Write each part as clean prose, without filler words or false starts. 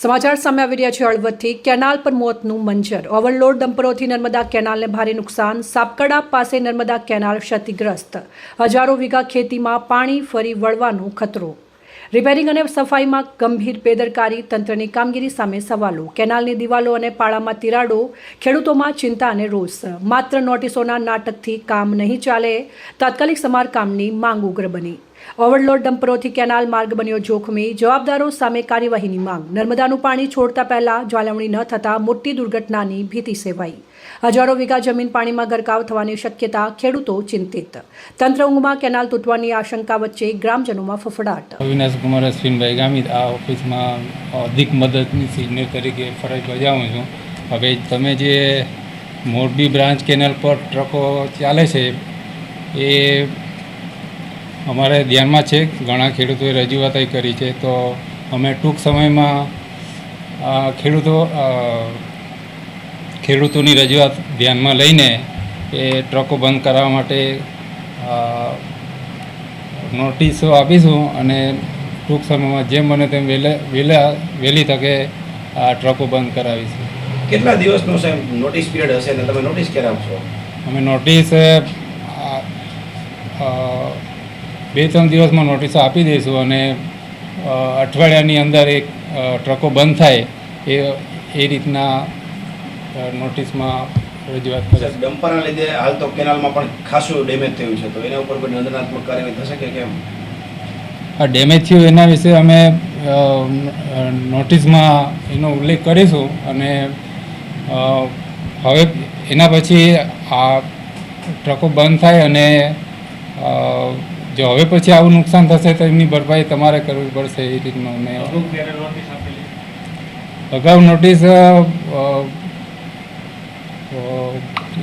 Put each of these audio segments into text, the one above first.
સમાચાર સામે આવી રહ્યા છે હળવદથી કેનાલ પર મોતનું મંજર ઓવરલોડ ડમ્પરોથી નર્મદા કેનાલને ભારે નુકસાન સાપકડા પાસે નર્મદા કેનાલ ક્ષતિગ્રસ્ત હજારો વીઘા ખેતીમાં પાણી ફરી વળવાનો ખતરો રિપેરિંગ અને સફાઈમાં ગંભીર બેદરકારી તંત્રની કામગીરી સામે સવાલો કેનાલની દિવાલો અને પાળામાં તિરાડો ખેડૂતોમાં ચિંતા અને રોષ માત્ર નોટિસોના નાટકથી કામ નહીં ચાલે તાત્કાલિક સમારકામની માંગ ઉગ્ર બની ઓવરલોડ ડમ્પરોથી કેનાલ માર્ગ બન્યો જોખમી જવાબદારો સામે કાર્યવાહીની માંગ નર્મદાનું પાણી છોડતા પહેલા જ્વાલામણી ન થતા મોટી દુર્ઘટનાની ભીતિ સેવાઈ હજારો વીઘા જમીન પાણીમાં ગરકાવ થવાની શક્યતા ખેડૂતો ચિંતિત તંત્ર ઊંઘમાં કેનાલ તૂટવાની આશંકા વચ્ચે ગ્રામજનોમાં ફફડાટ અવિનાશ કુમાર અશ્વિનભાઈ ગામિત આ ઓફિસમાં અધિક મદદની સિનિયર તરીકે ફરજ બજાવું છું. હવે તમે જે મોરબી બ્રાન્ચ કેનાલ પર ટ્રકો ચાલે છે એ અમારે ધ્યાનમાં છે. ઘણા ખેડૂતોએ રજૂઆત કરી છે તો અમે ટૂંક સમયમાં ખેડૂતોની રજૂઆત ધ્યાનમાં લઈને એ ટ્રકો બંધ કરાવવા માટે નોટિસો આપીશું અને ટૂંક સમયમાં જેમ બને તેમ વહેલી તકે આ ટ્રકો બંધ કરાવીશું. કેટલા દિવસનો સાહેબ નોટિસ પીરિયડ હશે ને તમે નોટિસ ક્યારે આપશો? અમે નોટિસ 2-3 દિવસમાં નોટિસો આપી દઈશું અને અઠવાડિયાની અંદર એક ટ્રકો બંધ થાય એ રીતના નોટિસમાં રજૂઆત કરે. ડમ્પરના લીધે હાલ તો કેનાલમાં પણ ખાસું ડેમેજ થયું છે તો એના ઉપર કોઈ નિંદનાત્મક કાર્યવાહી થશે કે કેમ? આ ડેમેજ થયું એના વિશે અમે નોટિસમાં એનો ઉલ્લેખ કરીશું અને હવે એના પછી આ ટ્રકો બંધ થાય અને જો હવે પછી આવું નુકસાન થશે તો એમની ભરપાઈ તમારે કરવી પડશે એ રીતનું અમે અગાઉ નોટિસ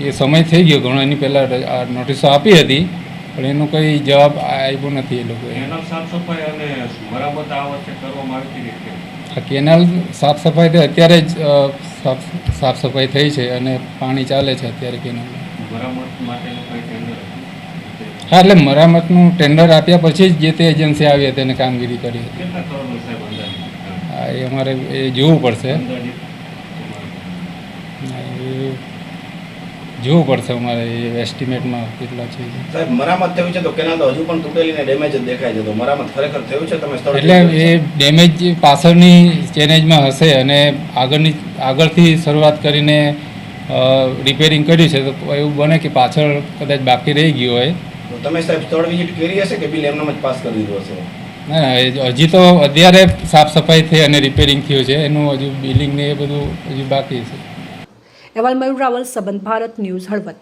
એ સમય થઈ ગયો ઘણો એની પહેલાં આ નોટિસો આપી હતી પણ એનો કંઈ જવાબ આવ્યો નથી એ લોકોએ. આ કેનાલ સાફ સફાઈ તો અત્યારે જ સાફ સફાઈ થઈ છે અને પાણી ચાલે છે અત્યારે કેનાલમાં. હા એટલે મરામતનું ટેન્ડર આપ્યા પછી જ જે તે એજન્સી આવી તેને કામગીરી કરી હતી. હા એ અમારે એ જોવું પડશે અમારે એ એસ્ટિમેટમાં કેટલા છે. સાહેબ મરામત થયું છે તો કેનાલ તો હજુ પણ તૂટેલી ને ડેમેજ જ દેખાય છે તો મરામત ખરેખર થયું છે તમે સ્થળ એટલે એ ડેમેજ પાછળની ચેનેજમાં હશે અને આગળથી શરૂઆત કરીને રિપેરિંગ કર્યું છે તો એવું બને કે પાછળ કદાચ બાકી રહી ગયું હોય. તમે સાહેબ સ્થળ વિઝિટ કરી હશે કે બિલ એમનામ જ પાસ કરી દીધું હશે? ના હજી તો અત્યારે સાફ સફાઈ થઈ અને રિપેરિંગ થયું છે એનું હજુ બિલિંગ ને એ બધું હજુ બાકી છે. અહેવાલ મયુર રાવલ સંબંધ ભારત ન્યૂઝ હળવદ.